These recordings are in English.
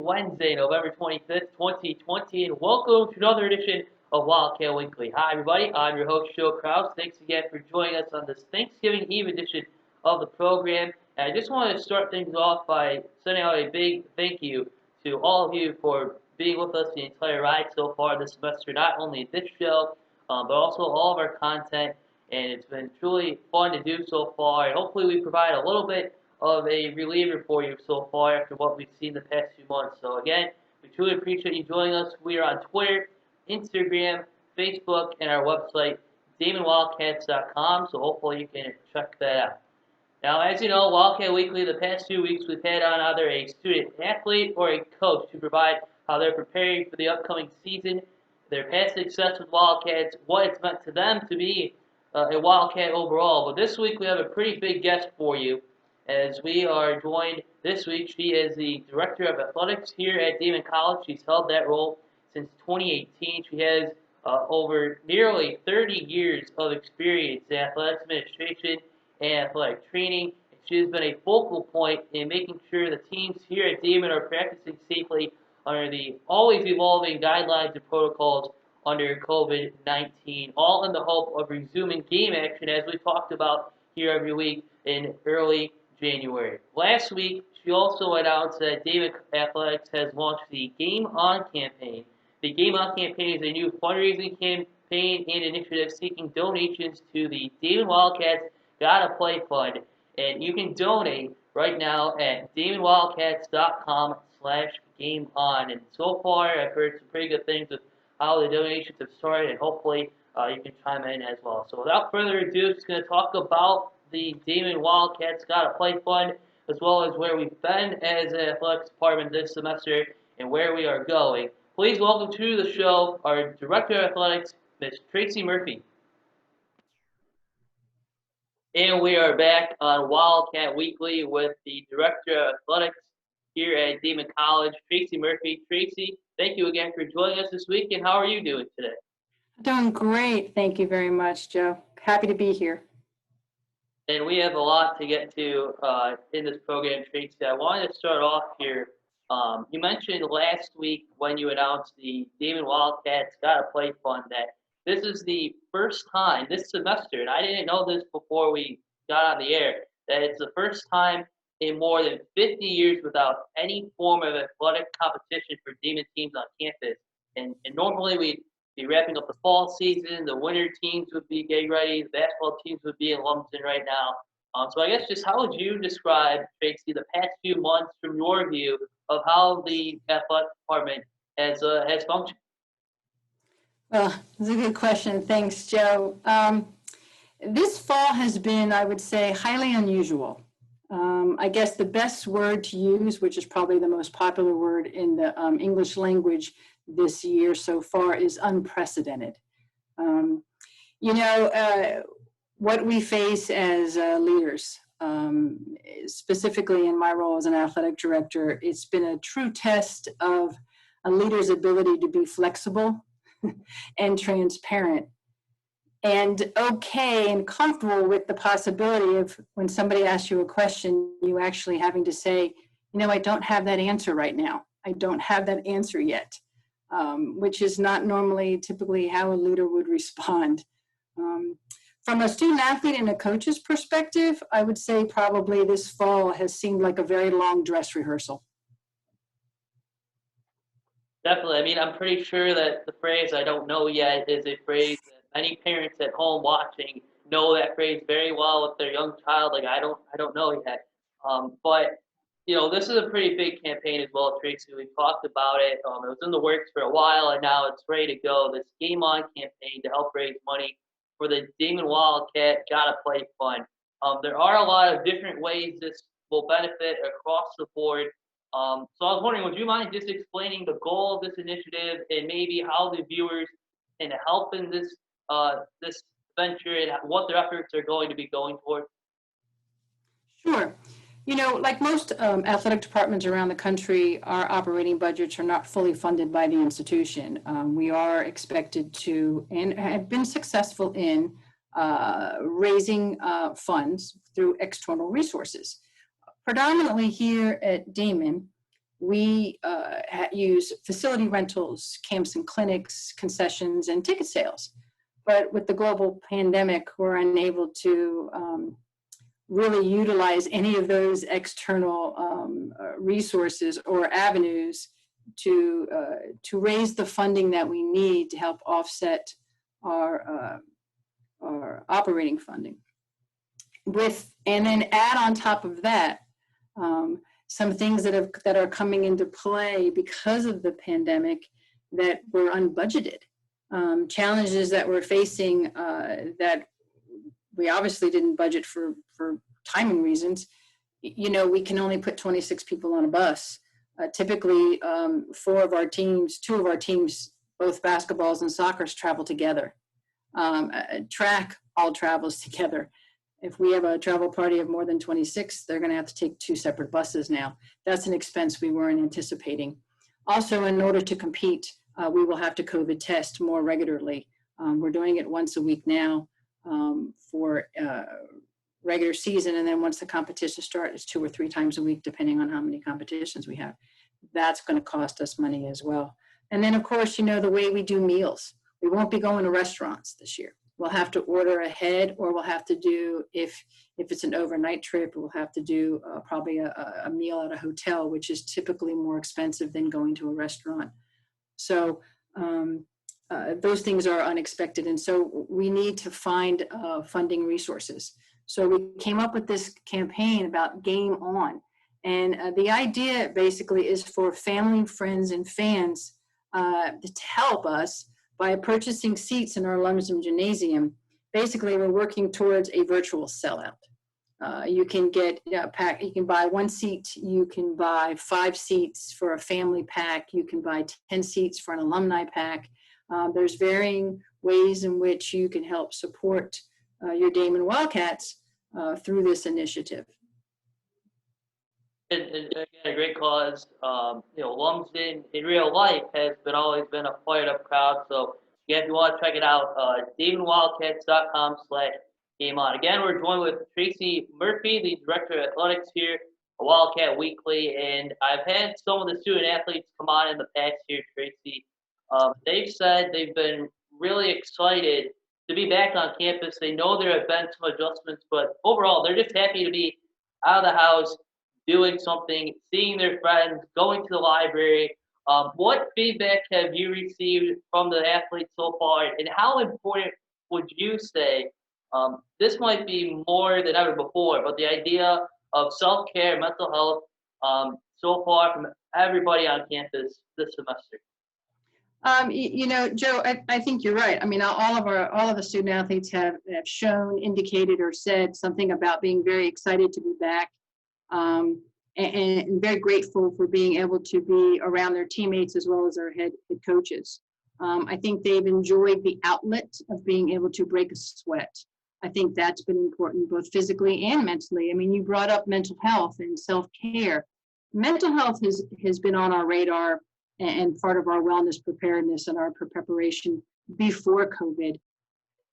Wednesday, November 25th, 2020, and welcome to another edition of Wildcat Weekly. Hi, everybody. I'm your host, Joe Kraus. Thanks again for joining us on this Thanksgiving Eve edition of the program. And I just wanted to start things off by sending out a big thank you to all of you for being with us the entire ride so far this semester, not only this show, but also all of our content. And it's been truly fun to do so far. And hopefully we provide a little bit of a reliever for you so far after what we've seen the past few months. So again, we truly appreciate you joining us. We are on Twitter, Instagram, Facebook, and our website, DamonWildcats.com. So hopefully you can check that out. Now, as you know, Wildcat Weekly, the past 2 weeks, we've had on either a student athlete or a coach to provide how they're preparing for the upcoming season, their past success with Wildcats, what it's meant to them to be a Wildcat overall. But this week we have a pretty big guest for you, as we are joined this week. She is the Director of Athletics here at Damon College. She's held that role since 2018. She has over nearly 30 years of experience in athletics administration and athletic training. She has been a focal point in making sure the teams here at Damon are practicing safely under the always evolving guidelines and protocols under COVID-19, all in the hope of resuming game action, as we talked about here every week in early January. Last week, she also announced that Damon Athletics has launched the Game On campaign. The Game On campaign is a new fundraising campaign and initiative seeking donations to the Damon Wildcats Gotta Play Fund, and you can donate right now at DamonWildcats.com/GameOn. And so far, I've heard some pretty good things with how the donations have started, and hopefully you can chime in as well. So without further ado, just going to talk about the Damon Wildcats Gotta Play Fund, as well as where we've been as an athletics department this semester and where we are going. Please welcome to the show our Director of Athletics, Ms. Traci Murphy. And we are back on Wildcat Weekly with the Director of Athletics here at Damon College, Traci Murphy. Traci, thank you again for joining us this week, and how are you doing today? Doing great. Thank you very much, Joe. Happy to be here. And we have a lot to get to in this program, Traci. I wanted to start off here. You mentioned last week when you announced the Damon Wildcats Gotta Play Fund that this is the first time this semester, and I didn't know this before we got on the air, that it's the first time in more than 50 years without any form of athletic competition for Damon teams on campus. And normally we'd be wrapping up the fall season, the winter teams would be getting ready, the basketball teams would be in Lumsden right now. So I guess just how would you describe, Traci, the past few months from your view of how the athletic department has functioned? Well, that's a good question. Thanks, Joe. This fall has been, I would say, highly unusual. I guess the best word to use, which is probably the most popular word in the English language this year so far, is unprecedented. What we face as leaders, specifically in my role as an athletic director, it's been a true test of a leader's ability to be flexible and transparent and okay and comfortable with the possibility of when somebody asks you a question, you actually having to say, I don't have that answer right now. I don't have that answer yet, which is not normally typically how a leader would respond. From a student athlete and a coach's perspective, I would say probably this fall has seemed like a very long dress rehearsal. Definitely. I mean, I'm pretty sure that the phrase "I don't know yet" is a phrase that many parents at home watching know that phrase very well with their young child. Like, I don't know yet. But this is a pretty big campaign as well, Traci. We've talked about it. It was in the works for a while, and now it's ready to go. This Game On campaign to help raise money for the Damon Wildcat Gotta Play Fund. There are a lot of different ways this will benefit across the board. So I was wondering, would you mind just explaining the goal of this initiative and maybe how the viewers can help in this this venture and what their efforts are going to be going towards? Sure. Like most athletic departments around the country, our operating budgets are not fully funded by the institution. We are expected to, and have been successful in, raising funds through external resources. Predominantly here at Damon, we use facility rentals, camps and clinics, concessions, and ticket sales. But with the global pandemic, we're unable to really utilize any of those external resources or avenues to raise the funding that we need to help offset our operating funding. And then add on top of that some things that are coming into play because of the pandemic that were unbudgeted. Challenges that we're facing that we obviously didn't budget for timing reasons. You know, we can only put 26 people on a bus. Typically, two of our teams, both basketballs and soccer, travel together. Track all travels together. If we have a travel party of more than 26, they're going to have to take 2 separate buses now. That's an expense we weren't anticipating. Also, in order to compete, we will have to COVID test more regularly. We're doing it once a week now for regular season, and then once the competition starts, it's 2 or 3 times a week, depending on how many competitions we have. That's going to cost us money as well. And then, of course, you know, the way we do meals. We won't be going to restaurants this year. We'll have to order ahead, or we'll have to do, if it's an overnight trip, we'll have to do probably a meal at a hotel, which is typically more expensive than going to a restaurant. So those things are unexpected. And so we need to find funding resources. So we came up with this campaign about Game On. And the idea basically is for family, friends, and fans to help us by purchasing seats in our Lumsden Gymnasium. Basically, we're working towards a virtual sellout. You can get you can buy 1 seat, you can buy 5 seats for a family pack, you can buy 10 seats for an alumni pack. There's varying ways in which you can help support your Damon Wildcats through this initiative. And again, a great cause. You know, Lumsden in real life has always been a fired up crowd. So yeah, if you want to check it out, DamonWildcats.com/Game On. Again, we're joined with Traci Murphy, the Director of Athletics here at Wildcat Weekly, and I've had some of the student athletes come on in the past here, Traci. They've said they've been really excited to be back on campus. They know there have been some adjustments, but overall, they're just happy to be out of the house, doing something, seeing their friends, going to the library. What feedback have you received from the athletes so far, and how important would you say this might be more than ever before, but the idea of self-care, mental health, so far from everybody on campus this semester? You know, Joe, I think you're right. I mean, all of the student athletes have shown, indicated, or said something about being very excited to be back. And very grateful for being able to be around their teammates as well as their head coaches. I think they've enjoyed the outlet of being able to break a sweat. I think that's been important, both physically and mentally. I mean, you brought up mental health and self-care. Mental health has been on our radar and part of our wellness preparedness and our preparation before COVID.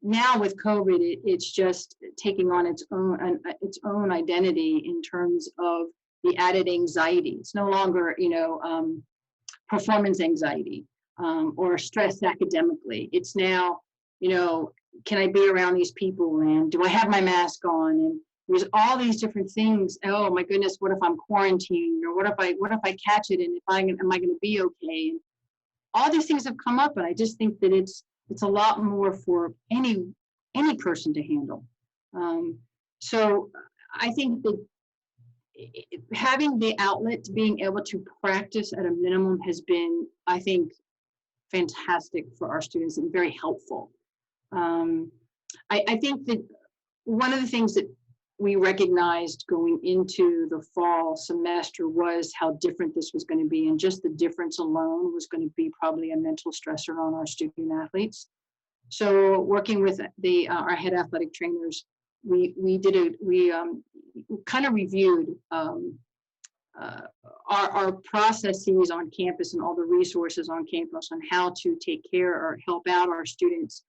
Now with COVID, it's just taking on its own identity in terms of the added anxiety. It's no longer, you know, performance anxiety or stress academically. It's now, you know, can I be around these people, and do I have my mask on? And there's all these different things. Oh my goodness, what if I'm quarantined, or what if I catch it, and am I going to be okay? And all these things have come up, and I just think that it's a lot more for any person to handle. So I think that having the outlet, being able to practice at a minimum, has been, I think, fantastic for our students and very helpful. I think that one of the things that we recognized going into the fall semester was how different this was going to be, and just the difference alone was going to be probably a mental stressor on our student athletes. So working with our head athletic trainers, we kind of reviewed our processes on campus and all the resources on campus on how to take care or help out our students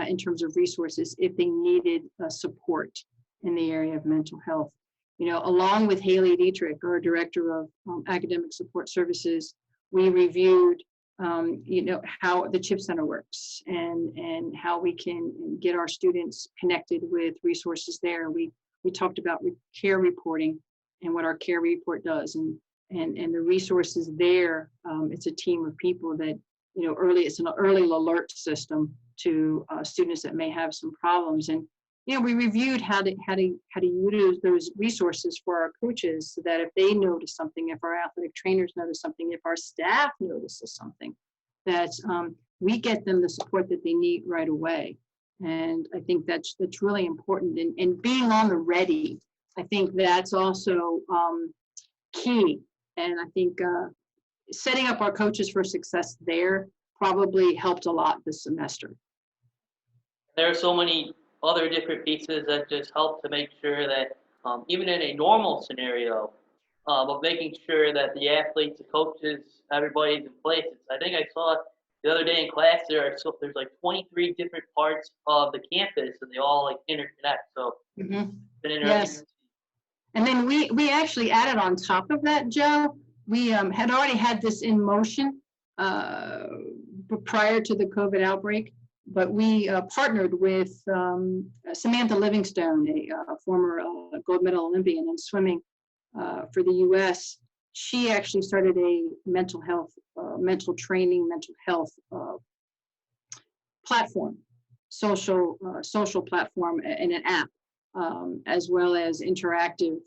in terms of resources if they needed support in the area of mental health. You know, along with Haley Dietrich, our Director of Academic Support Services, We reviewed, how the CHIP Center works and how we can get our students connected with resources there. We talked about care reporting and what our care report does, and the resources there. It's a team of people that, it's an early alert system to students that may have some problems. And we reviewed how to use those resources for our coaches, so that if they notice something, if our athletic trainers notice something, if our staff notices something, that we get them the support that they need right away. And I think that's really important. And being on the ready, I think that's also key. And I think setting up our coaches for success there probably helped a lot this semester. There are so many other different pieces that just help to make sure that even in a normal scenario, of making sure that the athletes, the coaches, everybody's in place. I think I saw the other day in class there's like 23 different parts of the campus, and they all like interconnect. So it's been interesting. Yes. And then we actually added on top of that, Joe. We had already had this in motion prior to the COVID outbreak, but we partnered with Samantha Livingstone, a former gold medal Olympian in swimming for the U.S. She actually started a mental health platform, social platform, and an app, as well as interactive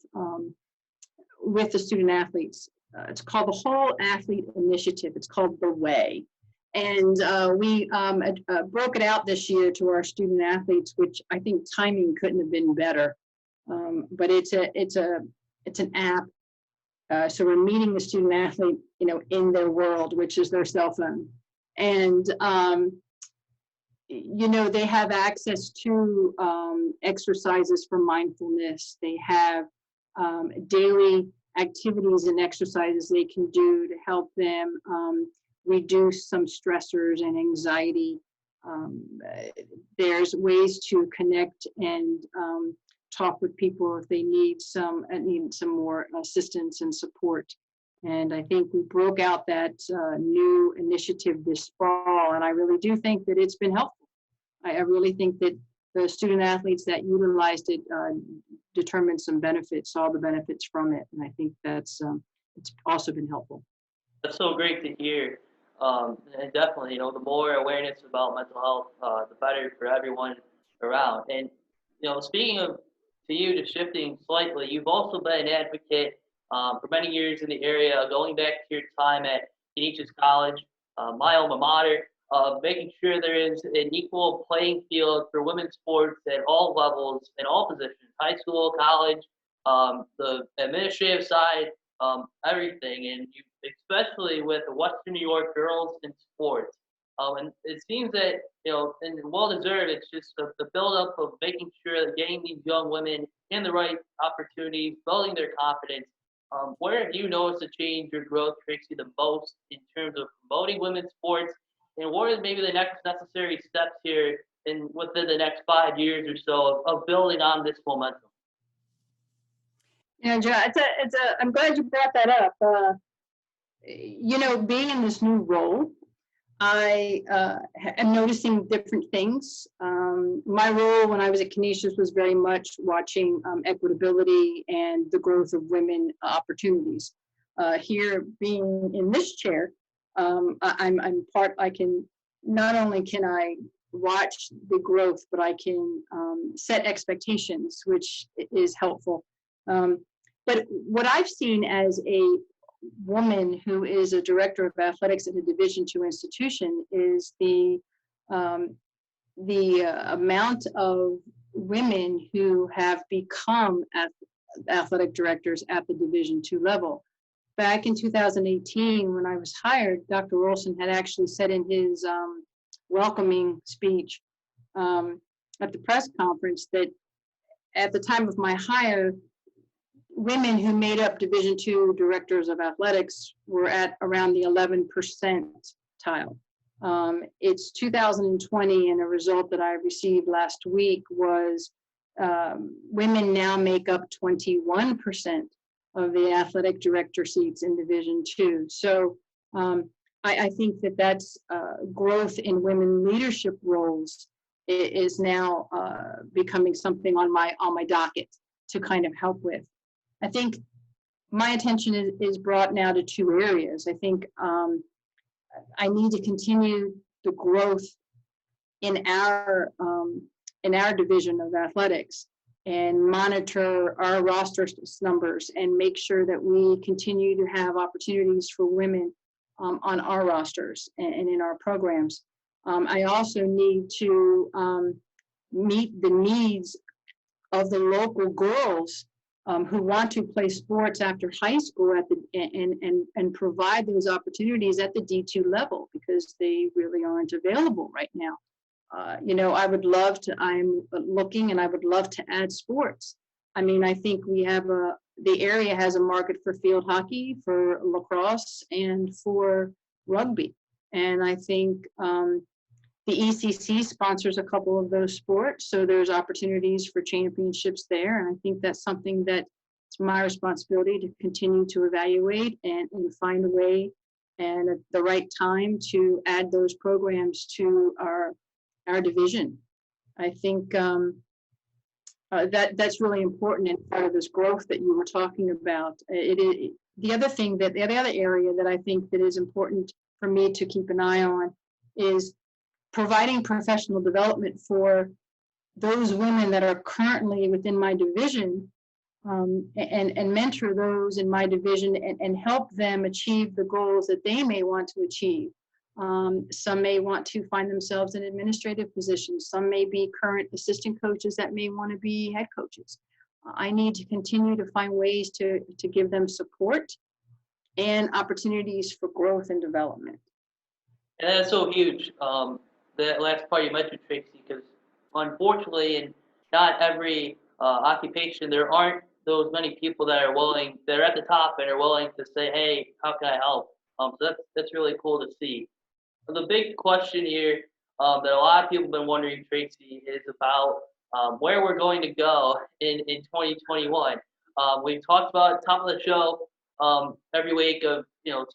with the student athletes. It's called the Whole Athlete Initiative. It's called The Way. And we broke it out this year to our student athletes, which I think timing couldn't have been better. But it's an app. So we're meeting the student athlete, in their world, which is their cell phone. And, they have access to exercises for mindfulness. They have daily activities and exercises they can do to help them reduce some stressors and anxiety. There's ways to connect and talk with people if they need some more assistance and support. And I think we broke out that new initiative this fall, and I really do think that it's been helpful. I really think that the student athletes that utilized it determined some benefits, saw the benefits from it, and I think that's it's also been helpful. That's so great to hear. And definitely, the more awareness about mental health, the better for everyone around. And, speaking of to you, just shifting slightly, you've also been an advocate for many years in the area, going back to your time at Canisius College, my alma mater, making sure there is an equal playing field for women's sports at all levels, in all positions, high school, college, the administrative side, everything. And you, especially with the Western New York girls in sports. And it seems that, and well-deserved, it's just the build-up of making sure that getting these young women in the right opportunities, building their confidence. Where have you noticed a change or growth, Traci, the most in terms of promoting women's sports? And what are maybe the next necessary steps here within the next 5 years or so of building on this momentum? Yeah, Joe, I'm glad you brought that up. Being in this new role, I am noticing different things. My role when I was at Canisius was very much watching equitability and the growth of women opportunities. Here, being in this chair, I can not only can I watch the growth, but I can set expectations, which is helpful. But what I've seen as a woman who is a director of athletics at a Division II institution is the amount of women who have become athletic directors at the Division II level. Back in 2018, when I was hired, Dr. Olson had actually said in his welcoming speech at the press conference that at the time of my hire, women who made up Division II directors of athletics were at around the 11 percentile. It's 2020, and a result that I received last week was women now make up 21% of the athletic director seats in Division II. So I think that that's growth in women leadership roles is now becoming something on my docket to kind of help with. I think my attention is brought now to two areas. I think I need to continue the growth in our division of athletics and monitor our roster numbers and make sure that we continue to have opportunities for women on our rosters and in our programs. I also need to meet the needs of the local girls who want to play sports after high school and provide those opportunities at the D2 level, because they really aren't available right now. I would love to, I'm looking and I would love to add sports. I mean, I think we have the area has a market for field hockey, for lacrosse, and for rugby. And I think the ECC sponsors a couple of those sports, so there's opportunities for championships there. And I think that's something that it's my responsibility to continue to evaluate and find a way and at the right time to add those programs to our division. I think that's really important in part of this growth that you were talking about. The other area that I think that is important for me to keep an eye on is providing professional development for those women that are currently within my division, and mentor those in my division and help them achieve the goals that they may want to achieve. Some may want to find themselves in administrative positions. Some may be current assistant coaches that may want to be head coaches. I need to continue to find ways to give them support and opportunities for growth and development. And that's so huge. The last part you mentioned, Traci, because unfortunately, in not every occupation, there aren't those many people that are at the top and are willing to say, "Hey, how can I help?" So that's really cool to see. The big question here that a lot of people have been wondering, Traci, is about where we're going to go in 2021. We've talked about at the top of the show every week of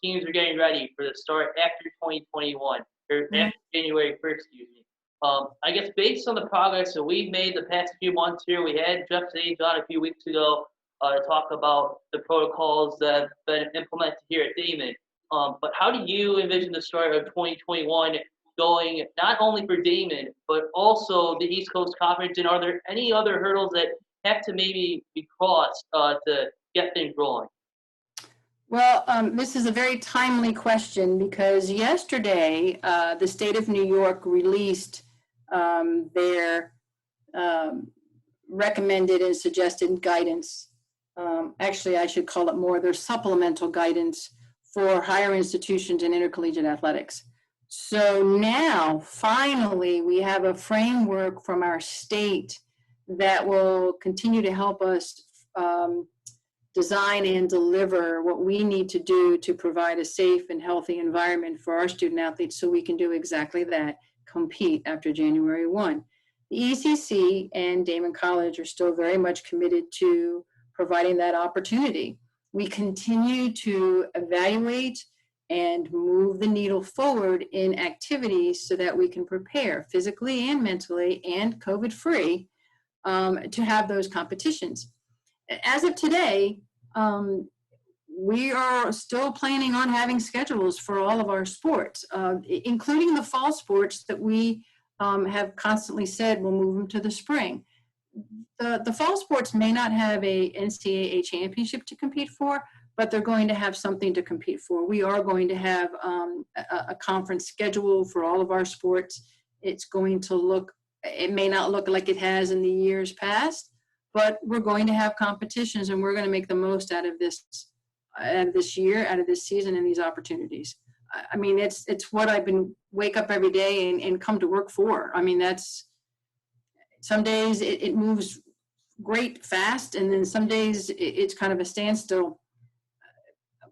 teams are getting ready for the start after 2021 or after January 1st, excuse me. I guess based on the progress that we've made the past few months here, we had Jeff Sage on a few weeks ago to talk about the protocols that have been implemented here at Damon. But how do you envision the start of 2021 going, not only for Damon, but also the East Coast Conference? And are there any other hurdles that have to maybe be crossed to get things rolling? Well, this is a very timely question because yesterday the state of New York released their recommended and suggested guidance. Actually, I should call it more their supplemental guidance for higher institutions and intercollegiate athletics. So now, finally, we have a framework from our state that will continue to help us design and deliver what we need to do to provide a safe and healthy environment for our student athletes so we can do exactly that, compete after January 1. The ECC and Damon College are still very much committed to providing that opportunity. We continue to evaluate and move the needle forward in activities so that we can prepare physically and mentally and COVID-free to have those competitions. As of today, we are still planning on having schedules for all of our sports, including the fall sports that we have constantly said we'll move them to the spring. The fall sports may not have a NCAA championship to compete for, but they're going to have something to compete for. We are going to have a conference schedule for all of our sports. It's going to look, it may not look like it has in the years past, but we're going to have competitions and we're going to make the most out of this year, out of this season and these opportunities. I mean, it's what I've been wake up every day and come to work for. I mean, that's, some days it moves great fast, and then some days it's kind of a standstill.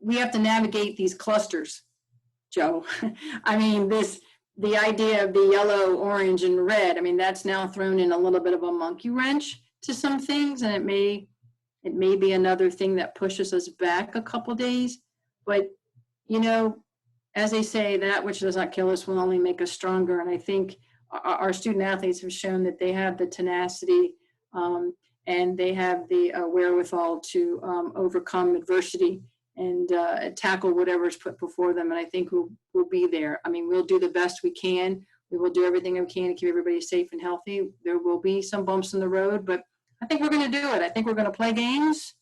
We have to navigate these clusters, Joe. I mean, the idea of the yellow, orange, and red, I mean, that's now thrown in a little bit of a monkey wrench to some things, and it may be another thing that pushes us back a couple days. But, as they say, that which does not kill us will only make us stronger. And I think our student athletes have shown that they have the tenacity and they have the wherewithal to overcome adversity and tackle whatever is put before them. And I think we'll be there. I mean, we'll do the best we can. We will do everything we can to keep everybody safe and healthy. There will be some bumps in the road, but I think we're going to do it. I think we're going to play games.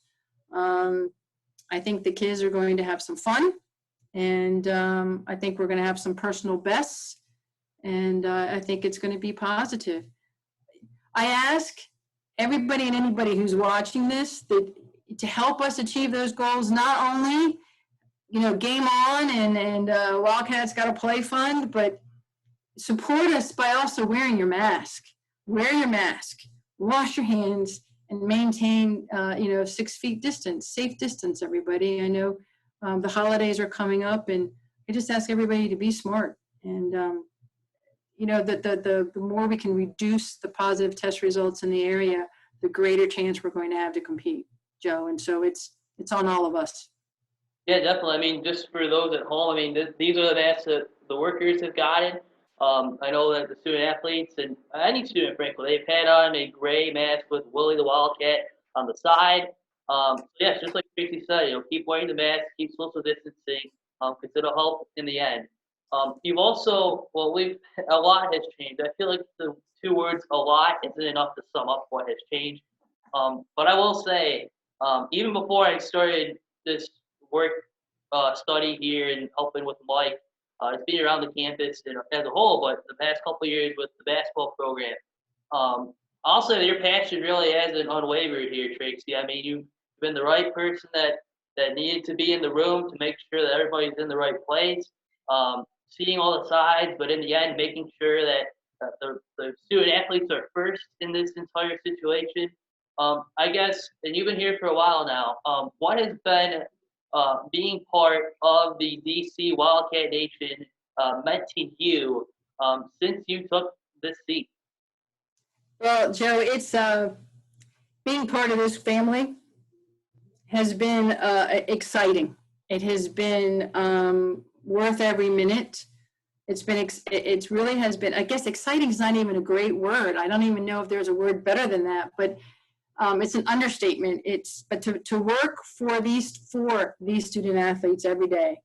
I think the kids are going to have some fun. And I think we're going to have some personal bests. And I think it's going to be positive. I ask everybody and anybody who's watching this to help us achieve those goals, not only, game on and Wildcats Got to Play Fund, but support us by also wearing your mask. Wear your mask, wash your hands, and maintain, 6 feet distance, safe distance, everybody. I know the holidays are coming up, and I just ask everybody to be smart. And, the more we can reduce the positive test results in the area, the greater chance we're going to have to compete, Joe. And so it's on all of us. Yeah, definitely. I mean, just for those at home, I mean, these are the masks that the workers have gotten. I know that the student athletes and any student, frankly, they've had on a gray mask with Willie the Wildcat on the side. Yeah, just like Traci said, keep wearing the mask, keep social distancing, because it'll help in the end. You've also, a lot has changed. I feel like the 2 words "a lot" isn't enough to sum up what has changed. But I will say, even before I started this work study here and helping with Mike, it's been around the campus as a whole, but the past couple of years with the basketball program. I'll say that your passion really hasn't unwavered here, Traci. I mean, you've been the right person that needed to be in the room to make sure that everybody's in the right place, seeing all the sides, but in the end, making sure that the student athletes are first in this entire situation. I guess, and you've been here for a while now, what has been being part of the DC Wildcat Nation meant to you since you took this seat? Well, Joe, it's being part of this family has been exciting. It has been worth every minute. It really has been, I guess exciting is not even a great word. I don't even know if there's a word better than that, but it's an understatement. But to work for these student athletes every day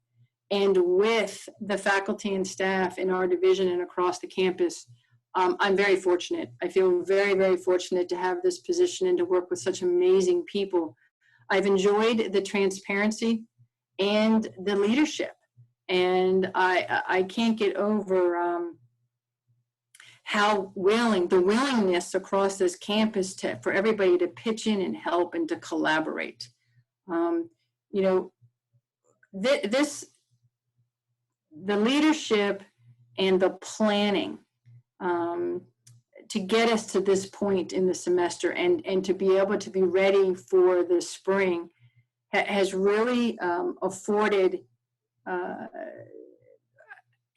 and with the faculty and staff in our division and across the campus, I'm very fortunate. I feel very, very fortunate to have this position and to work with such amazing people. I've enjoyed the transparency and the leadership. And I can't get over how the willingness across this campus for everybody to pitch in and help and to collaborate. The leadership and the planning to get us to this point in the semester and to be able to be ready for the spring has really afforded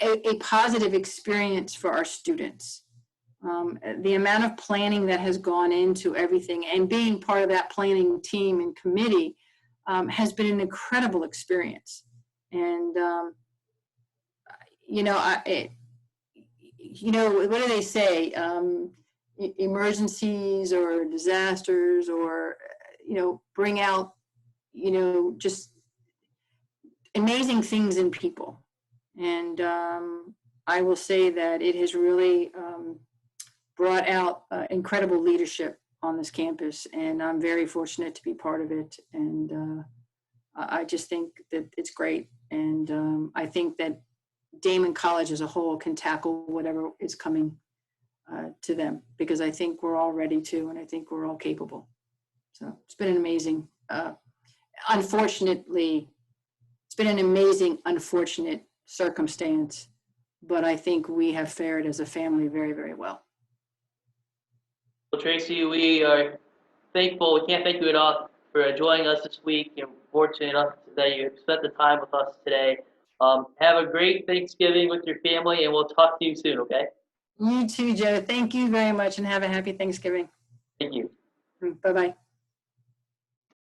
a positive experience for our students. The amount of planning that has gone into everything and being part of that planning team and committee has been an incredible experience. And, what do they say? Emergencies or disasters or, bring out, just amazing things in people. And I will say that it has really brought out incredible leadership on this campus, and I'm very fortunate to be part of it. And I just think that it's great. And I think that Damon College as a whole can tackle whatever is coming to them, because I think we're all ready to, and I think we're all capable. So it's been an amazing, unfortunately, it's been an amazing, unfortunate circumstance, but I think we have fared as a family very, very well. Well, Traci, we are thankful. We can't thank you enough for joining us this week. You're fortunate enough that you spent the time with us today. Have a great Thanksgiving with your family, and we'll talk to you soon, okay? You too, Joe. Thank you very much, and have a happy Thanksgiving. Thank you. Bye-bye.